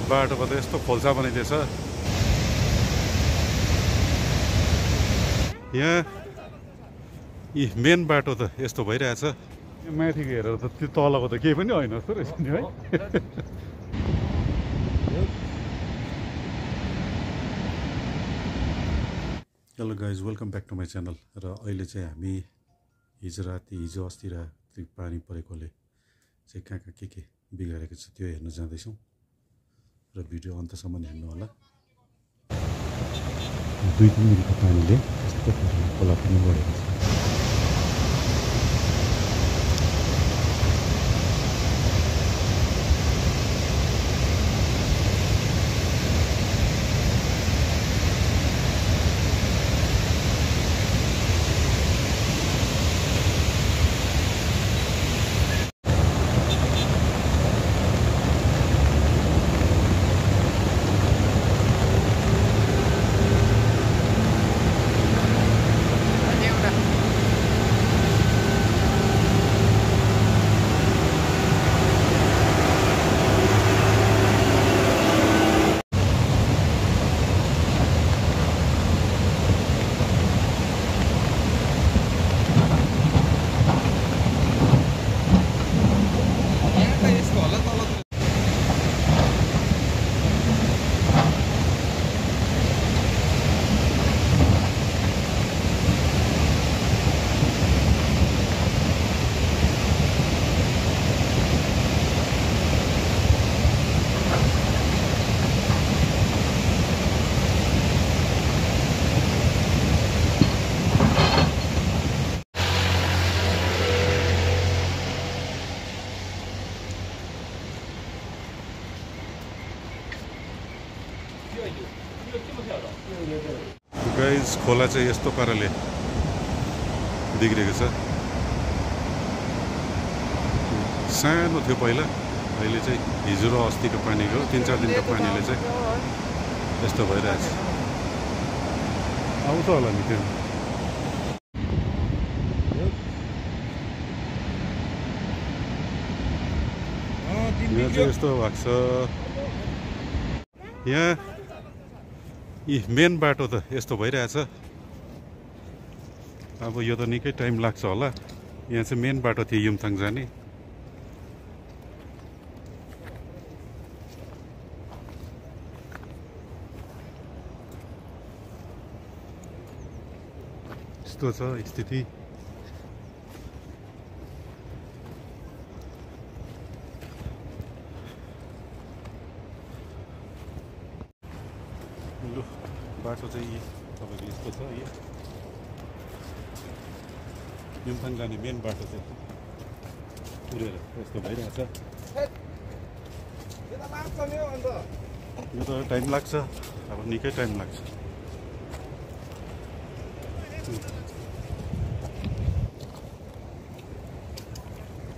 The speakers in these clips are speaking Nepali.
बाटोको त यस्तो खोल्सा बनाइदिएछ यहाँ। यी मेन बाटो त यस्तो भइरहेछ। माथिको हेरेर त त्यो तलको त केही पनि होइन जस्तो रहेछ नि है। Hello guys, welcome back to my channel. र अहिले चाहिँ हामी हिजो अस्ति राति पानी परेकोले चाहिँ कहाँ के बिगारेको छ त्यो हेर्न जाँदैछौँ र भिडियो अन्तसम्म हेर्नु होला। 2-3 मिनटको पानीले यस्तो खोला पनि बढेको छ। गाइज खोला चाहिँ यस्तो पाराले बिग्रेको छ। सानो थियो पहिला, अहिले चाहिँ हिजो र अस्तिको पानीको 3-4 दिनको पानीले चाहिँ यस्तो भइरहेछ। आउँछ होला नि त्यो। यहाँ चाहिँ यस्तो भएको छ। यहाँ यी मेन बाटो त यस्तो भइरहेछ। अब यो त निकै टाइम लाग्छ होला। यहाँ चाहिँ मेन बाटो थियो युमथाङ जाने। यस्तो छ स्थिति। बाटो चाहिँ तपाईँको यस्तो छ। युमथाङ जाने मेन बाटो चाहिँ पुरेर यस्तो भइरहेछ। यो त टाइम लाग्छ, अब निकै टाइम लाग्छ।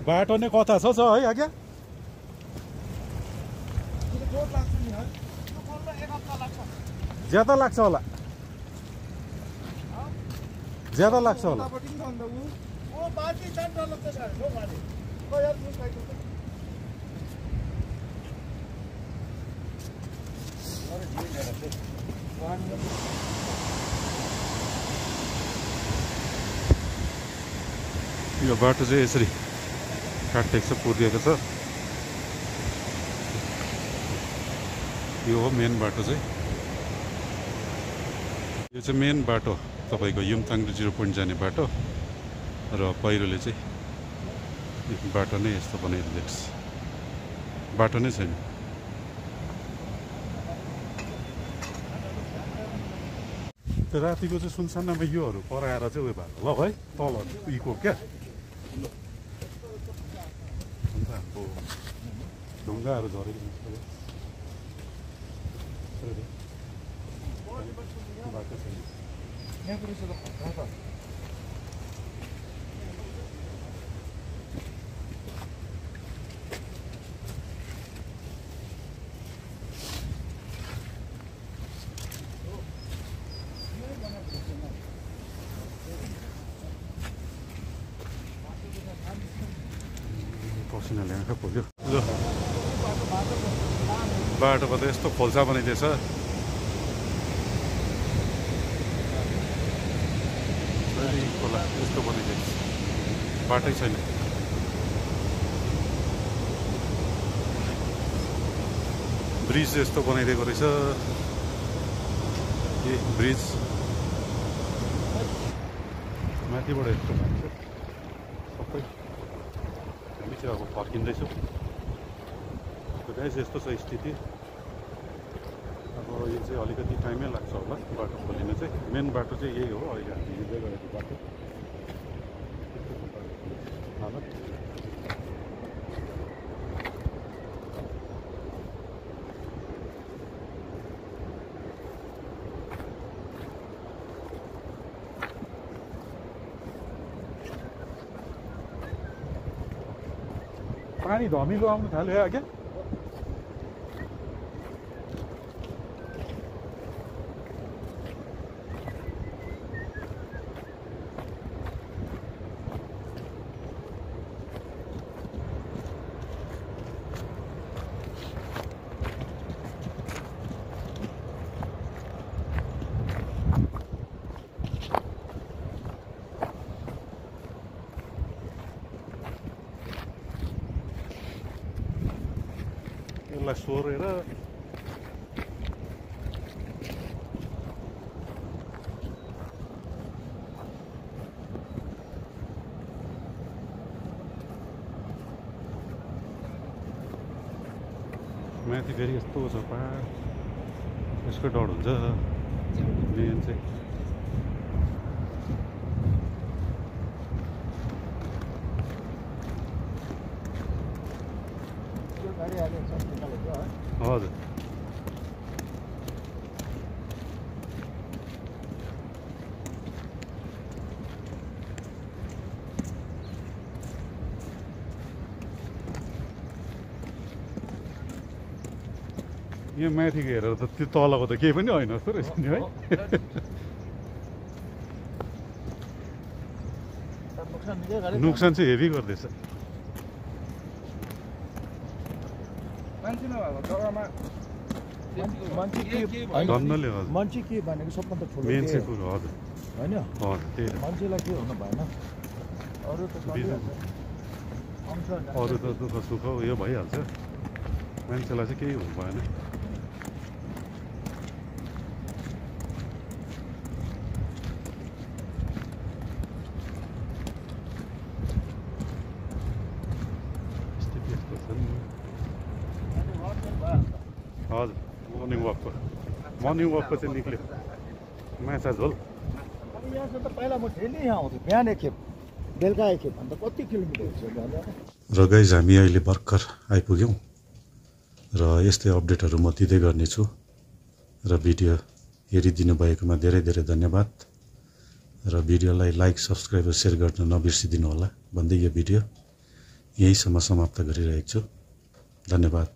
बाटो नै कता छ है आज्ञा? ज्यादा लाग्छ होला, ज्यादा लाग्छ होला। यो बाटो चाहिँ यसरी काटिएको छ, पुरिएको छ। यो हो मेन बाटो चाहिँ। यो चाहिँ मेन बाटो तपाईँको युमथाङ 0 पोइन्ट जाने बाटो। र पहिरोले चाहिँ बाटो नै यस्तो बनाइदिएको छ। बाटो नै छैन। त्यो रातिको चाहिँ सुनसानमा योहरू पराएर चाहिँ उयो भएको ल है, तल उयोको क्या अन्त हाम्रो ढुङ्गाहरू झरेको बाटो छैन। पसिनाले आँखा खोल्यो। ल बाटोमा त यस्तो खोल्सा बनाइदिएछ खोला यस्तो बनाइदिएछ बाटै छैन ब्रिज यस्तो बनाइदिएको रहेछ ए ब्रिज माथिबाट यस्तो भएको छ सबै हामी चाहिँ अब फर्किँदैछौँ गाइस यस्तो छ स्थिति अब यो चाहिँ अलिकति टाइमै लाग्छ होला बाटो खोलिन चाहिँ मेन बाटो चाहिँ यही हो अहिले हामी हिँड्दै गरेको बाटो हालत पानी धमिलो आउनु थाल्यो क्या यसलाई सोरेर माथि फेरि यस्तो छ पहाड यसको डर हुन्छ मेन चाहिँ हजुर यो माथिको हेरेर त त्यो तलको त केही पनि होइन जस्तो रहेछ नि है नुक्सान चाहिँ हेभी गर्दैछ मान्छे के भनेको सबभन्दा ठुलो मेन चाहिँ कुरो हजुर होइन हजुर त्यही मान्छेलाई के हुनु भएन अरू त दुःख सुख यो भइहाल्छ मान्छेलाई चाहिँ केही हुनु भएन स्थिति यस्तो छ नि हजुर मर्निङ वकको चाहिँ निक्ल्यो माछा झोल यहाँसम्म त पहिला म डेली यहाँ आउँथेँ बिहान एकखेप बेलुका एकखेप अन्त कति किलोमिटर हुन्छ र गाइज हामी अहिले भर्खर आइपुग्यौँ र यस्तै अपडेटहरू म दिँदै गर्नेछु र भिडियो हेरिदिनु भएकोमा धेरै धेरै धन्यवाद र भिडियोलाई लाइक सब्सक्राइब र सेयर गर्न नबिर्सिदिनु होला भन्दै यो भिडियो यहीँसम्म समाप्त गरिरहेको छु धन्यवाद।